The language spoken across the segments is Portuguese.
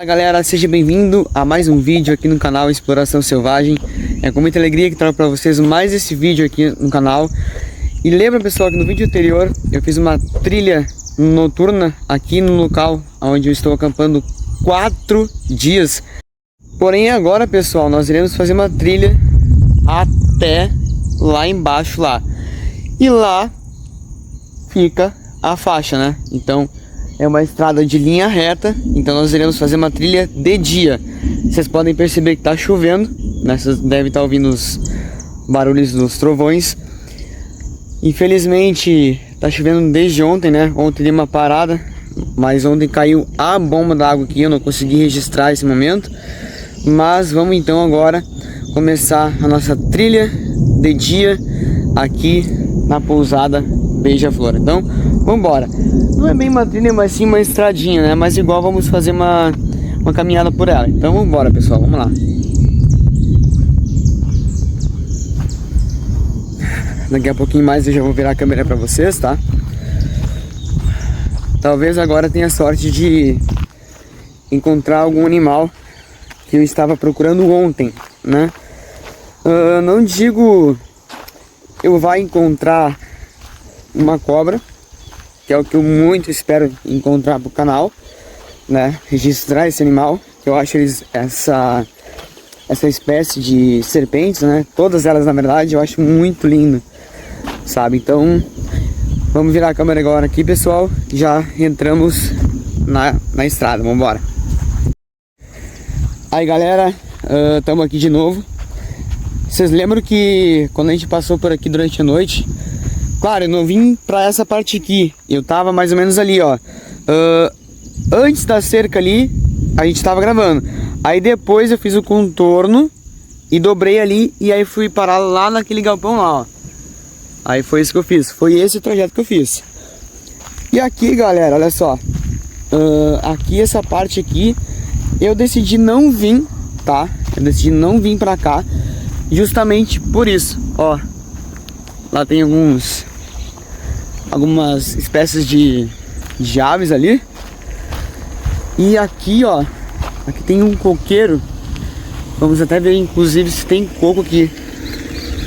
Galera, seja bem-vindo a mais um vídeo aqui no canal Exploração Selvagem. É com muita alegria que trago para vocês mais esse vídeo aqui no canal. E lembra, pessoal, que no vídeo anterior eu fiz uma trilha noturna aqui no local onde eu estou acampando 4 dias. Porém agora, pessoal, nós iremos fazer uma trilha até lá embaixo lá. E lá fica a faixa, né? Então é uma estrada de linha reta, então nós iremos fazer uma trilha de dia. Vocês podem perceber que tá chovendo, né? Vocês devem estar ouvindo os barulhos dos trovões. Infelizmente tá chovendo desde ontem, né? Ontem deu uma parada, mas ontem caiu a bomba d'água aqui, eu não consegui registrar esse momento. Mas vamos então agora começar a nossa trilha de dia aqui na pousada Beija-Flor. Então, vamos embora. Não é bem uma trilha, mas sim uma estradinha, né? Mas igual vamos fazer uma caminhada por ela. Então, vamos embora, pessoal. Vamos lá. Daqui a pouquinho mais eu já vou virar a câmera para vocês, tá? Talvez agora tenha sorte de encontrar algum animal que eu estava procurando ontem, né? Não digo eu vá encontrar uma cobra, que é o que eu muito espero encontrar pro canal, né? Registrar esse animal, que eu acho essa espécie de serpentes, né? Todas elas, na verdade, eu acho muito lindo, sabe? Então, vamos virar a câmera agora aqui, pessoal. Já entramos na estrada, vamos embora. Aí, galera, estamos aqui de novo. Vocês lembram que quando a gente passou por aqui durante a noite, claro, eu não vim pra essa parte aqui, eu tava mais ou menos ali, ó. Antes da cerca ali, a gente tava gravando. Aí depois eu fiz o contorno e dobrei ali, e aí fui parar lá naquele galpão lá, ó. Aí foi isso que eu fiz, foi esse o trajeto que eu fiz. E aqui, galera, olha só. Aqui, essa parte aqui, eu decidi não vir, tá? Eu decidi não vir pra cá, justamente por isso, ó. Lá tem algumas espécies de aves ali. E aqui, ó, aqui tem um coqueiro. Vamos até ver, inclusive, se tem coco aqui.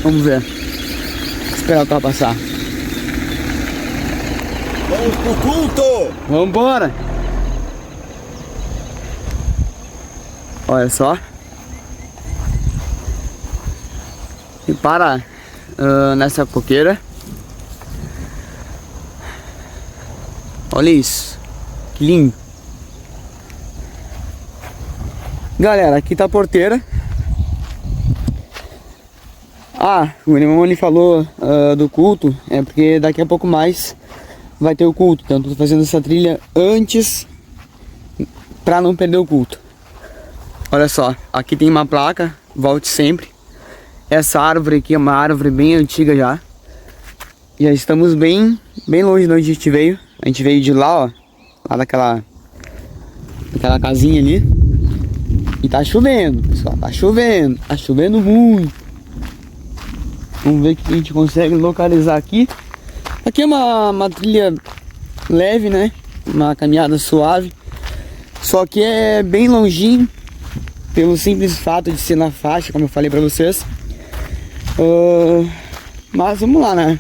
Vamos ver. Esperar o carro passar. Vamos pro culto! Vamos embora! Olha só. E para nessa coqueira. Olha isso, que lindo. Galera, aqui tá a porteira. O irmão ele falou do culto. É porque daqui a pouco mais vai ter o culto. Então eu tô fazendo essa trilha antes pra não perder o culto. Olha só, aqui tem uma placa, volte sempre. Essa árvore aqui é uma árvore bem antiga já. Já estamos bem longe de onde a gente veio. A gente veio de lá, ó. Lá daquela casinha ali. E tá chovendo, pessoal. Tá chovendo muito. Vamos ver o que a gente consegue localizar aqui. Aqui é uma trilha leve, né? Uma caminhada suave. Só que é bem longinho, pelo simples fato de ser na faixa, como eu falei pra vocês. Mas vamos lá, né?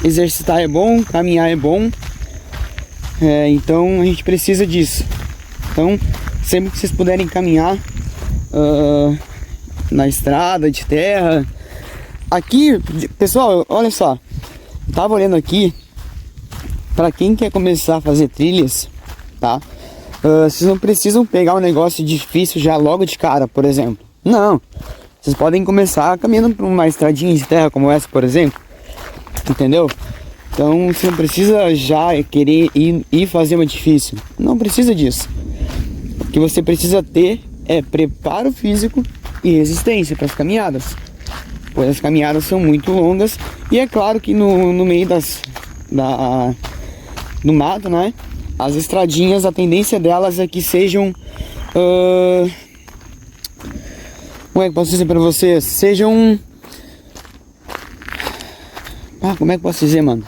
Exercitar é bom, caminhar é bom. Então a gente precisa disso. Então, sempre que vocês puderem caminhar na estrada de terra. Aqui, pessoal, olha só. Eu tava olhando aqui. Pra quem quer começar a fazer trilhas, tá? Vocês não precisam pegar um negócio difícil já logo de cara, por exemplo. Não. Vocês podem começar caminhando por uma estradinha de terra como essa, por exemplo. Entendeu? Então você não precisa já querer ir fazer uma difícil. Não precisa disso. O que você precisa ter é preparo físico e resistência para as caminhadas. Pois as caminhadas são muito longas. E é claro que no meio do mato, né? As estradinhas, a tendência delas é que sejam... como é que posso dizer para vocês? Sejam... como é que posso dizer, mano?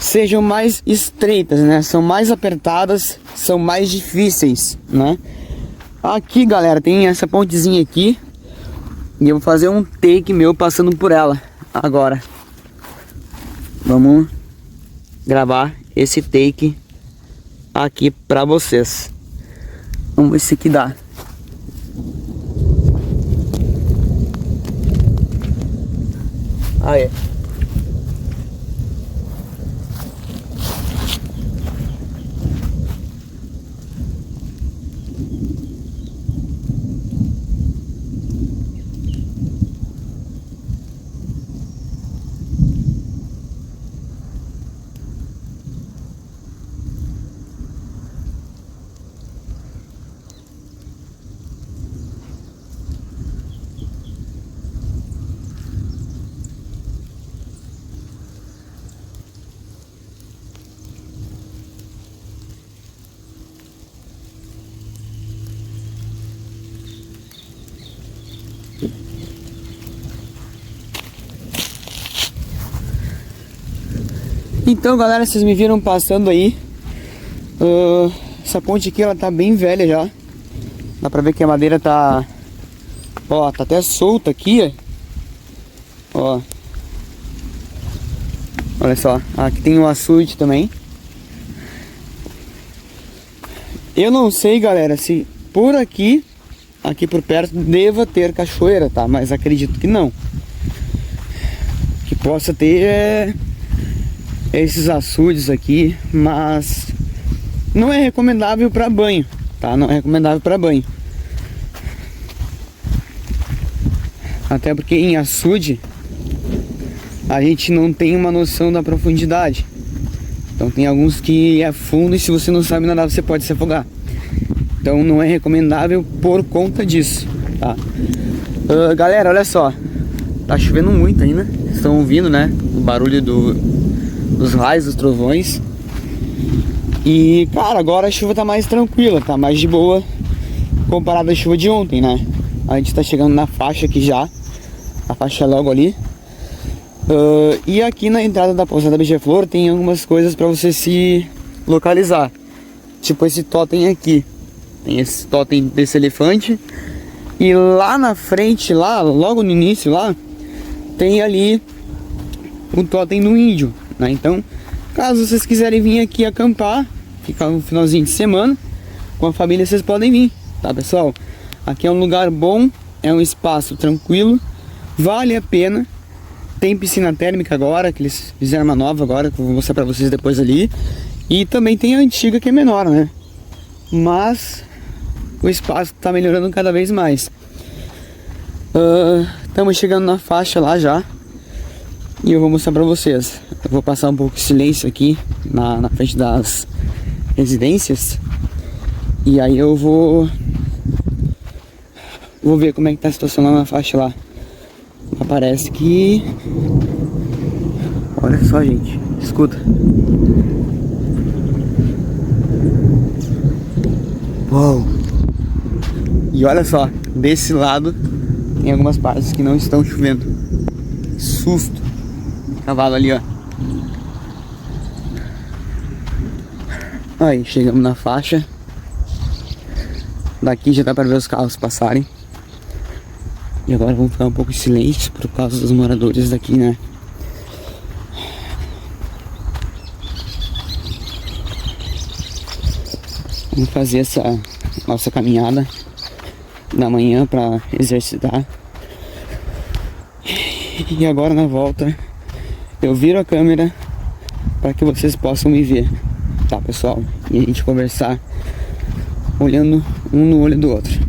sejam mais estreitas, né? São mais apertadas, são mais difíceis, né? Aqui, galera, tem essa pontezinha aqui e eu vou fazer um take meu passando por ela agora. Vamos gravar esse take aqui pra vocês. Vamos ver se aqui dá. Aí. Então, galera, vocês me viram passando aí. Essa ponte aqui, ela tá bem velha já. Dá pra ver que a madeira tá... Ó, tá até solta aqui, ó. Olha só, aqui tem o açude também. Eu não sei, galera, se por aqui por perto, deva ter cachoeira, tá? Mas acredito que não. Que possa ter esses açudes aqui, mas não é recomendável para banho, tá? Não é recomendável para banho. Até porque em açude a gente não tem uma noção da profundidade. Então tem alguns que é fundo e se você não sabe nadar você pode se afogar. Então não é recomendável por conta disso, tá? Galera, olha só. Tá chovendo muito ainda. Estão ouvindo, né? O barulho dos raios, dos trovões. E, cara, agora a chuva tá mais tranquila, tá mais de boa comparado à chuva de ontem, né? A gente tá chegando na faixa aqui já. A faixa é logo ali. E aqui na entrada da pousada Beija-Flor tem algumas coisas pra você se localizar. Tipo esse totem aqui. Tem esse totem desse elefante. E lá na frente, lá, logo no início lá, tem ali o totem do índio, né? Então, caso vocês quiserem vir aqui acampar, ficar um finalzinho de semana com a família, vocês podem vir, tá, pessoal? Aqui é um lugar bom, é um espaço tranquilo, vale a pena. Tem piscina térmica agora, que eles fizeram uma nova agora, que eu vou mostrar pra vocês depois ali. E também tem a antiga, que é menor, né? Mas o espaço tá melhorando cada vez mais. Estamos chegando na faixa lá já. E eu vou mostrar pra vocês. Eu vou passar um pouco de silêncio aqui na frente das residências. E aí eu vou ver como é que tá a situação lá na faixa lá. Mas parece que... Olha só, gente. Escuta. Uau! E olha só, desse lado tem algumas partes que não estão chovendo. Susto! Cavalo ali, ó. Aí, chegamos na faixa. Daqui já dá pra ver os carros passarem. E agora vamos ficar um pouco de silêncio por causa dos moradores daqui, né? Vamos fazer essa nossa caminhada da manhã para exercitar. E agora na volta eu viro a câmera para que vocês possam me ver, tá, pessoal? E a gente conversar olhando um no olho do outro.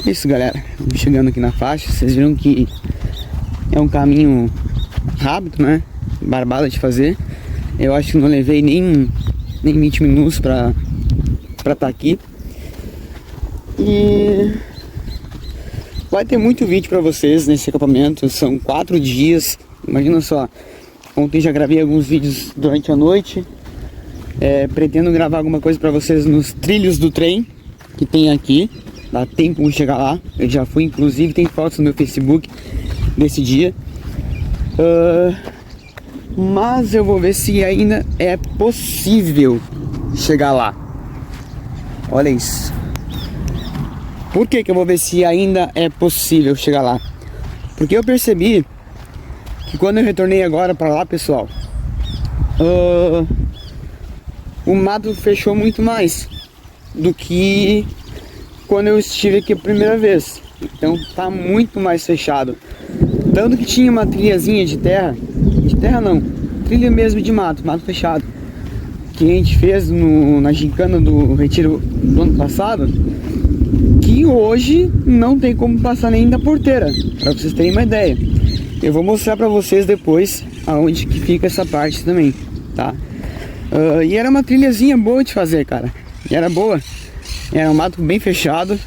É isso, galera. Vamos chegando aqui na faixa. Vocês viram que é um caminho rápido, né? Barbada de fazer. Eu acho que não levei nem 20 minutos pra estar aqui. E vai ter muito vídeo pra vocês nesse acampamento. São 4 dias. Imagina só. Ontem já gravei alguns vídeos durante a noite. Pretendo gravar alguma coisa pra vocês nos trilhos do trem que tem aqui. Dá tempo de chegar lá. Eu já fui, inclusive tem fotos no meu Facebook desse dia. mas eu vou ver se ainda é possível chegar lá. Olha isso. Por que eu vou ver se ainda é possível chegar lá? Porque eu percebi que quando eu retornei agora para lá, pessoal, o mato fechou muito mais do que quando eu estive aqui a primeira vez. Então tá muito mais fechado. Tanto que tinha uma trilhazinha de terra não, trilha mesmo de mato fechado, que a gente fez na gincana do retiro do ano passado, que hoje não tem como passar nem da porteira, para vocês terem uma ideia. Eu vou mostrar para vocês depois aonde que fica essa parte também, tá? E era uma trilhazinha boa de fazer, cara. E era boa. Era um mato bem fechado.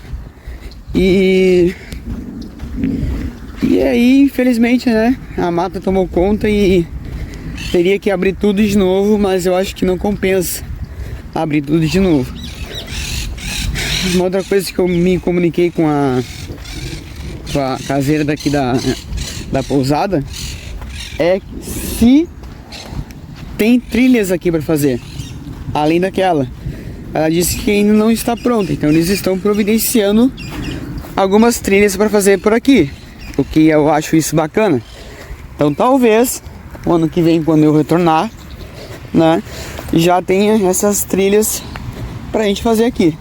E aí, infelizmente, né, a mata tomou conta e teria que abrir tudo de novo, mas eu acho que não compensa abrir tudo de novo. Uma outra coisa que eu me comuniquei com a caseira daqui da pousada é se tem trilhas aqui para fazer, além daquela. Ela disse que ainda não está pronta, então eles estão providenciando algumas trilhas para fazer por aqui, o que eu acho isso bacana. Então talvez o ano que vem, quando eu retornar, né, já tenha essas trilhas pra gente fazer aqui.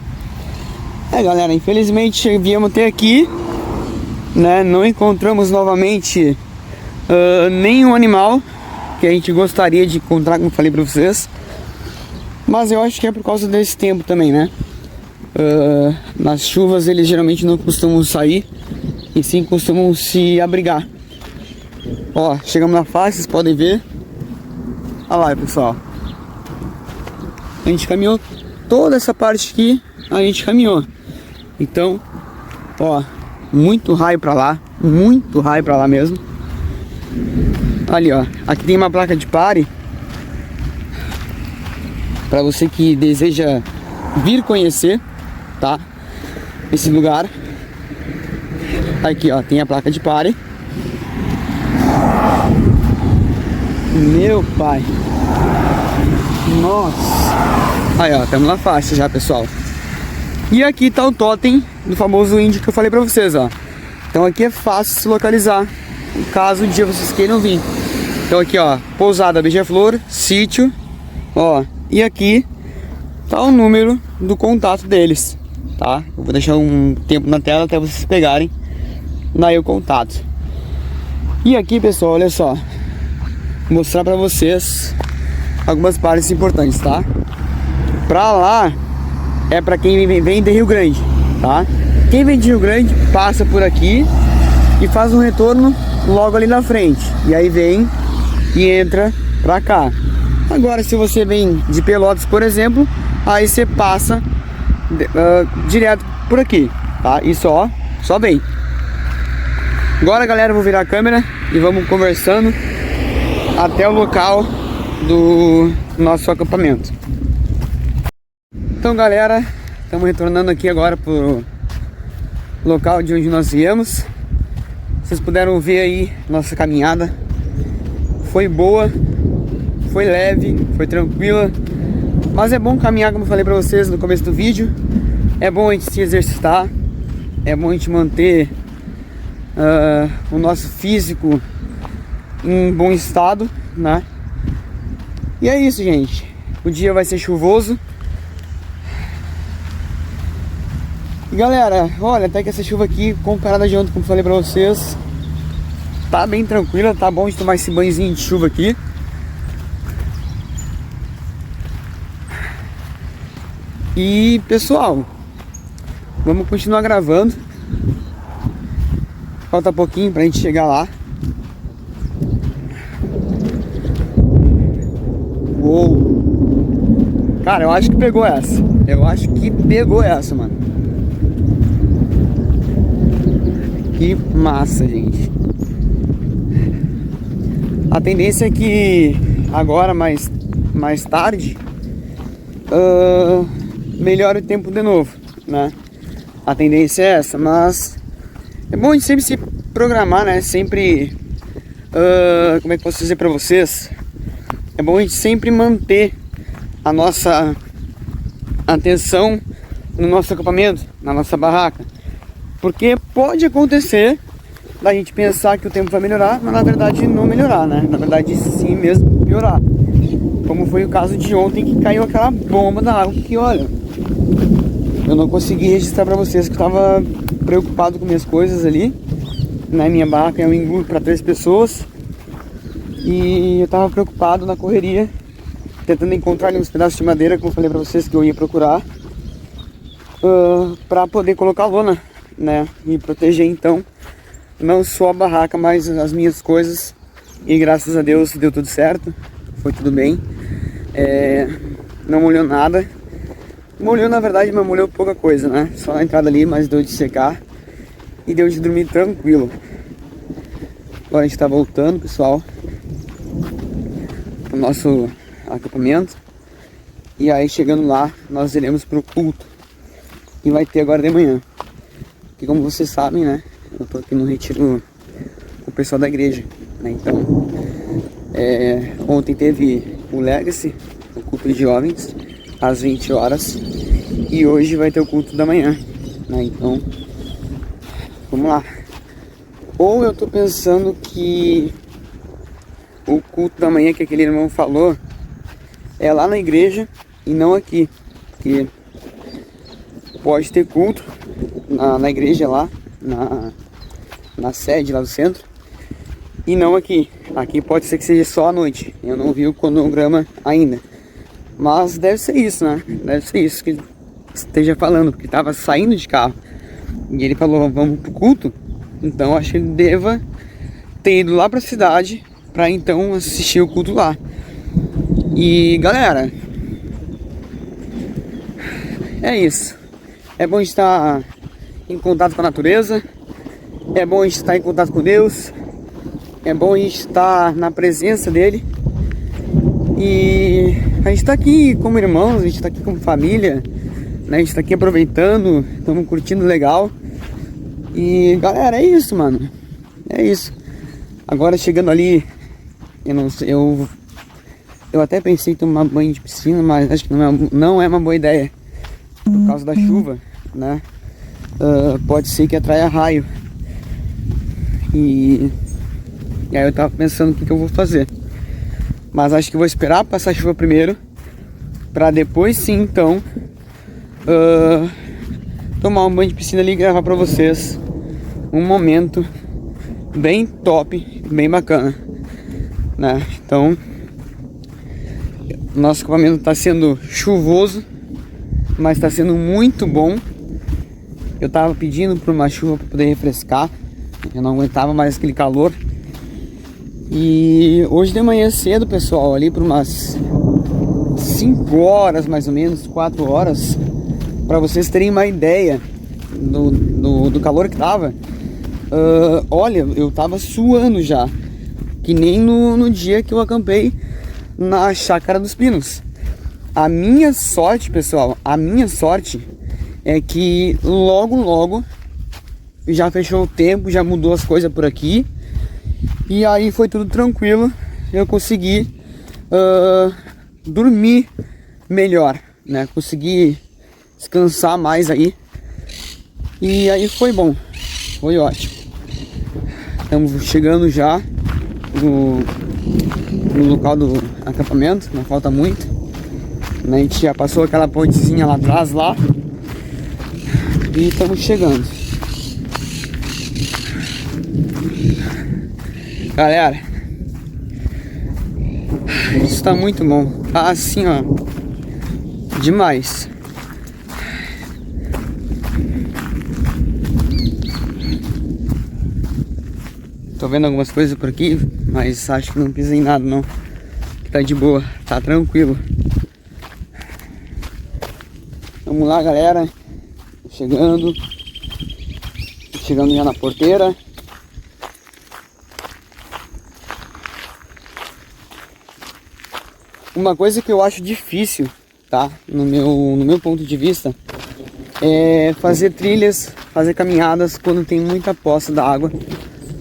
Galera, infelizmente viemos até aqui, né, não encontramos novamente nenhum animal que a gente gostaria de encontrar, como falei pra vocês. Mas eu acho que é por causa desse tempo também, né? Nas chuvas eles geralmente não costumam sair, e sim costumam se abrigar. Ó, chegamos na faixa, vocês podem ver. Olha lá, pessoal. A gente caminhou toda essa parte aqui, a gente caminhou. Então, ó, muito raio pra lá mesmo. Ali, ó, aqui tem uma placa de pare para você que deseja vir conhecer, tá? Esse lugar. Aqui, ó, tem a placa de pare. Meu pai. Nossa. Aí, ó, estamos na faixa já, pessoal. E aqui tá o totem do famoso índio que eu falei pra vocês, ó. Então aqui é fácil se localizar, caso um dia vocês queiram vir. Então aqui, ó, pousada Beija-Flor, sítio, ó. E aqui tá o número do contato deles, tá? Eu vou deixar um tempo na tela até vocês pegarem daí o contato. E aqui, pessoal, olha só, vou mostrar pra vocês algumas partes importantes, tá? Pra lá é pra quem vem de Rio Grande, tá? Quem vem de Rio Grande passa por aqui e faz um retorno logo ali na frente, e aí vem e entra pra cá. Agora, se você vem de Pelotas, por exemplo, aí você passa direto por aqui, tá? E só vem. Agora, galera, eu vou virar a câmera e vamos conversando até o local do nosso acampamento. Então, galera, estamos retornando aqui agora pro local de onde nós viemos. Vocês puderam ver aí nossa caminhada. Foi boa, foi leve, foi tranquila. Mas é bom caminhar, como eu falei pra vocês no começo do vídeo. É bom a gente se exercitar. É bom a gente manter o nosso físico em bom estado, né? E é isso, gente. O dia vai ser chuvoso. E galera, olha, até que essa chuva aqui, comparada de ontem, como falei pra vocês, tá bem tranquila, tá bom de tomar esse banhozinho de chuva aqui. E pessoal, vamos continuar gravando. Falta pouquinho pra gente chegar lá. Uou! Cara, eu acho que pegou essa. Mano. Que massa, gente. A tendência é que agora, mais tarde, melhore o tempo de novo, né? A tendência é essa, mas é bom a gente sempre se programar, né? Sempre, como é que eu posso dizer pra vocês? é bom a gente sempre manter a nossa atenção no nosso acampamento, na nossa barraca, porque pode acontecer da gente pensar que o tempo vai melhorar, mas na verdade não melhorar, né? Na verdade sim mesmo piorar, como foi o caso de ontem, que caiu aquela bomba da água que, olha, eu não consegui registrar pra vocês que eu tava preocupado com minhas coisas ali. Na minha barraca é um engurro para 3 pessoas e eu tava preocupado na correria, tentando encontrar ali uns pedaços de madeira, como eu falei pra vocês que eu ia procurar, pra poder colocar lona, né? E proteger então não só a barraca, mas as minhas coisas. E graças a Deus deu tudo certo, foi tudo bem. Não molhou nada. Molhou na verdade, mas molhou pouca coisa, né? Só na entrada ali, mas deu de secar e deu de dormir tranquilo. Agora a gente tá voltando, pessoal, pro nosso acampamento. E aí chegando lá, nós iremos pro culto que vai ter agora de manhã. Que, como vocês sabem, né, eu tô aqui no retiro com o pessoal da igreja, né? Então ontem teve o Legacy, o culto de jovens, às 20 horas, e hoje vai ter o culto da manhã, né? Então vamos lá. Ou eu tô pensando que o culto da manhã que aquele irmão falou é lá na igreja e não aqui, porque pode ter culto na igreja lá, na sede lá do centro, e não aqui. Aqui pode ser que seja só à noite. Eu não vi o cronograma ainda, mas deve ser isso, né? Deve ser isso que ele esteja falando, porque tava saindo de carro e ele falou, vamos pro culto. Então acho que ele deva ter ido lá pra cidade pra então assistir o culto lá. E galera, é isso. É bom estar em contato com a natureza, é bom estar em contato com Deus, é bom estar na presença dele. E a gente tá aqui como irmãos, a gente tá aqui como família, né? A gente tá aqui aproveitando, estamos curtindo legal. E galera, é isso, mano. É isso. Agora chegando ali, eu não sei, eu até pensei em tomar banho de piscina, mas acho que não é uma boa ideia. Por causa da chuva, né? Pode ser que atraia raio. E aí eu tava pensando o que eu vou fazer. Mas acho que vou esperar passar a chuva primeiro, pra depois sim, então, tomar um banho de piscina ali e gravar pra vocês um momento bem top, bem bacana, né? Então, nosso acampamento tá sendo chuvoso, mas tá sendo muito bom. Eu tava pedindo por uma chuva para poder refrescar, eu não aguentava mais aquele calor. E hoje de manhã cedo, pessoal, ali por umas 5 horas mais ou menos, 4 horas, para vocês terem uma ideia do calor que tava. Olha, eu tava suando já, que nem no dia que eu acampei na Chácara dos Pinos. A minha sorte, pessoal, a minha sorte é que logo já fechou o tempo, já mudou as coisas por aqui. E aí foi tudo tranquilo, eu consegui dormir melhor, né? Consegui descansar mais aí. E aí foi bom, foi ótimo. Estamos chegando já no local do acampamento, não falta muito. A gente já passou aquela pontezinha lá atrás lá. E estamos chegando. Galera, isso tá muito bom. Tá assim, ó, demais. Tô vendo algumas coisas por aqui, mas acho que não pisa em nada não. Tá de boa, tá tranquilo. Vamos lá, galera. Chegando já na porteira. Uma coisa que eu acho difícil, tá? No meu ponto de vista, é fazer trilhas, fazer caminhadas quando tem muita poça d'água,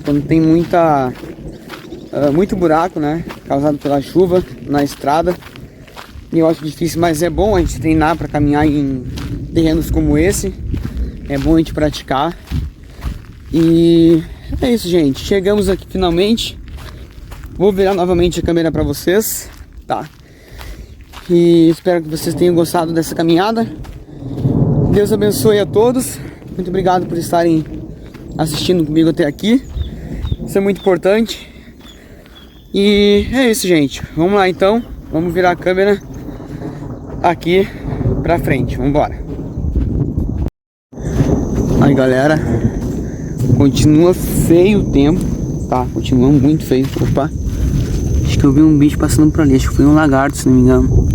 quando tem muita muito buraco, né? Causado pela chuva na estrada. E eu acho difícil, mas é bom a gente treinar para caminhar em terrenos como esse. É bom a gente praticar. E é isso, gente. Chegamos aqui finalmente. Vou virar novamente a câmera para vocês, tá? E espero que vocês tenham gostado dessa caminhada. Deus abençoe a todos. Muito obrigado por estarem assistindo comigo até aqui. Isso é muito importante. E é isso, gente. Vamos lá então. Vamos virar a câmera aqui pra frente. Vamos embora. Aí, galera, continua feio o tempo, tá? Continua muito feio. Opa, acho que eu vi um bicho passando por ali. Acho que foi um lagarto, se não me engano.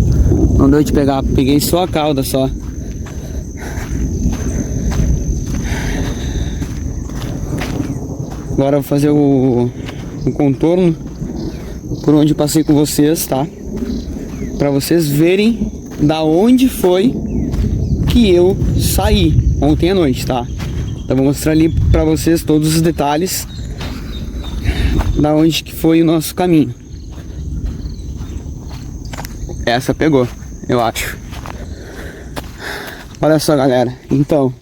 Não deu de pegar, peguei só a cauda só. Agora eu vou fazer o contorno por onde eu passei com vocês, tá? Pra vocês verem da onde foi que eu saí ontem à noite, tá? Então vou mostrar ali pra vocês todos os detalhes da onde que foi o nosso caminho. Essa pegou, eu acho. Olha só, galera. Então,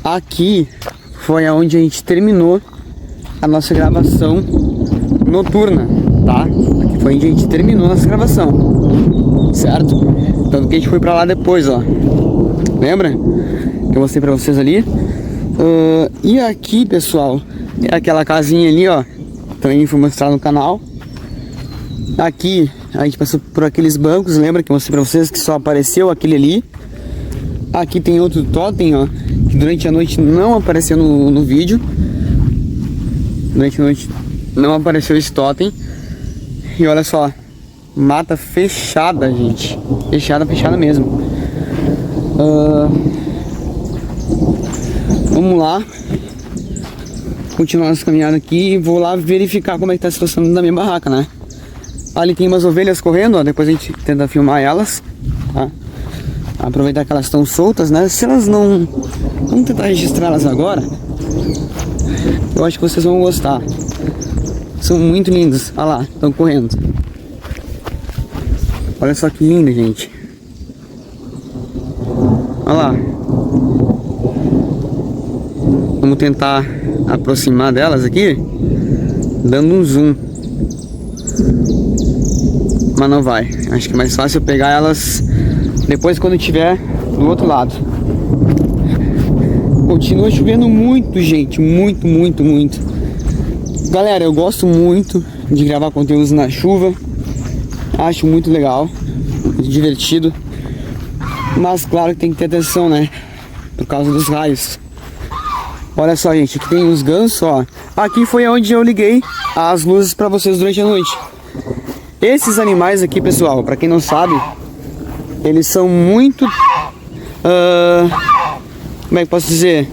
aqui foi aonde a gente terminou a nossa gravação noturna, tá? Aqui foi onde a gente terminou a nossa gravação, certo? Tanto que a gente foi pra lá depois, ó. Lembra? Que eu mostrei pra vocês ali. E aqui, pessoal, é aquela casinha ali, ó. Também fui mostrar no canal. Aqui a gente passou por aqueles bancos, lembra que eu mostrei pra vocês que só apareceu aquele ali. Aqui tem outro totem, ó, que durante a noite não apareceu no vídeo. Durante a noite não apareceu esse totem. E olha só, mata fechada, gente. Fechada, fechada mesmo. Vamos lá continuar nossa caminhada aqui. Vou lá verificar como é que tá a situação da minha barraca, né? Ali tem umas ovelhas correndo, ó. Depois a gente tenta filmar elas, tá? Aproveitar que elas estão soltas, né? Se elas não... Vamos tentar registrá-las agora. Eu acho que vocês vão gostar. São muito lindas. Olha lá, estão correndo. Olha só que linda, gente. Olha lá. Vamos tentar aproximar delas aqui, dando um zoom. Mas não vai. Acho que é mais fácil eu pegar elas depois quando estiver do outro lado. Continua chovendo muito, gente. Muito, muito, muito. Galera, eu gosto muito de gravar conteúdos na chuva. Acho muito legal, muito divertido. Mas claro que tem que ter atenção, né? Por causa dos raios. Olha só, gente, aqui tem os gansos, ó. Aqui foi onde eu liguei as luzes pra vocês durante a noite. Esses animais aqui, pessoal, pra quem não sabe, eles são muito... como é que posso dizer?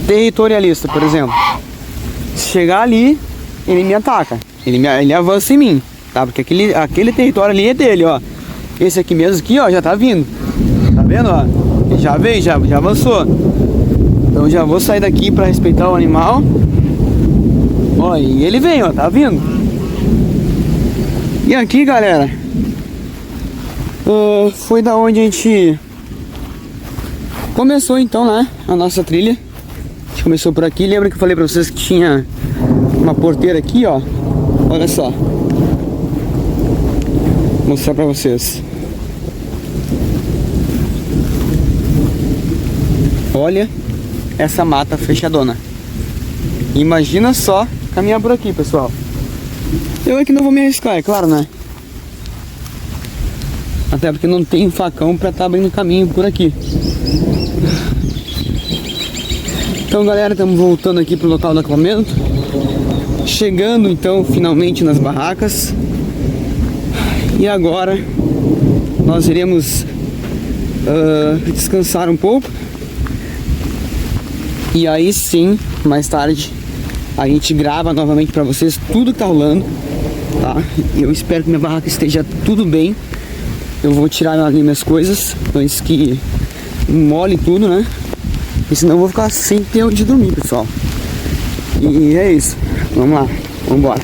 Territorialista, por exemplo. Se chegar ali, ele me ataca. Ele avança em mim, tá? Porque aquele território ali é dele, ó. Esse aqui mesmo aqui, ó, já tá vindo. Tá vendo, ó? Ele já veio, já avançou. Então já vou sair daqui pra respeitar o animal. Ó, e ele vem, ó, tá vindo. E aqui, galera, foi da onde a gente começou então, né, a nossa trilha. A gente começou por aqui. Lembra que eu falei pra vocês que tinha uma porteira aqui, ó. Olha só. Vou mostrar pra vocês. Olha essa mata fechadona. Imagina só caminhar por aqui, pessoal. Eu é que não vou me arriscar, é claro, né? Até porque não tem facão pra estar abrindo caminho por aqui. Então, galera, estamos voltando aqui pro local do acampamento. Chegando, então, finalmente nas barracas. E agora nós iremos descansar um pouco. E aí sim, mais tarde, a gente grava novamente pra vocês tudo que tá rolando, tá? Eu espero que minha barraca esteja tudo bem. Eu vou tirar ali minhas coisas antes que mole tudo, né? porque senão eu vou ficar sem ter onde dormir, pessoal. E é isso. Vamos lá, vamos embora.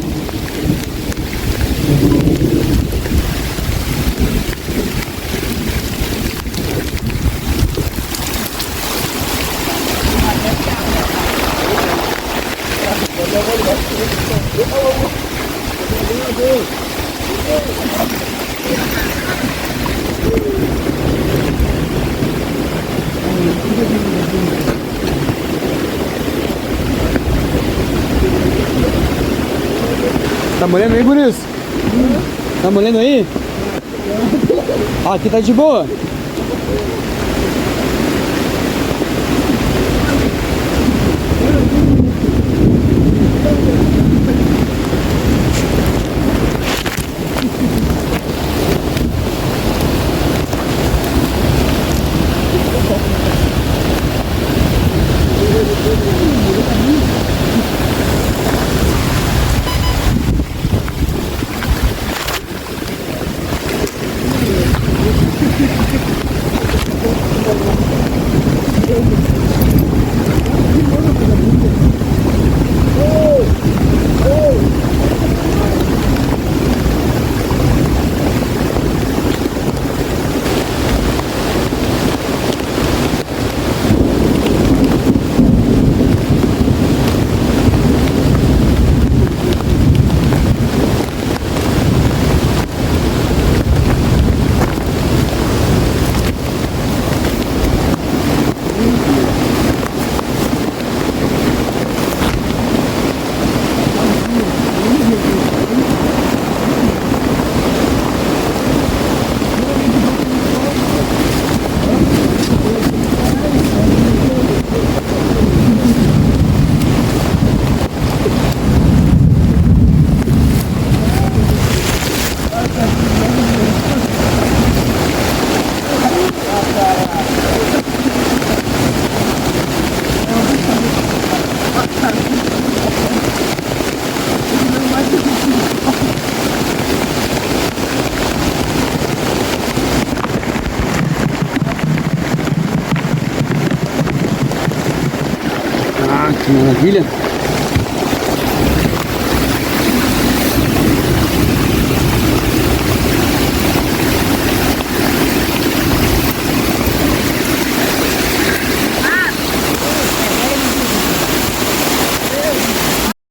Tá molhando aí, Guris? Tá molhando aí? Ah, aqui tá de boa. Ah, que maravilha!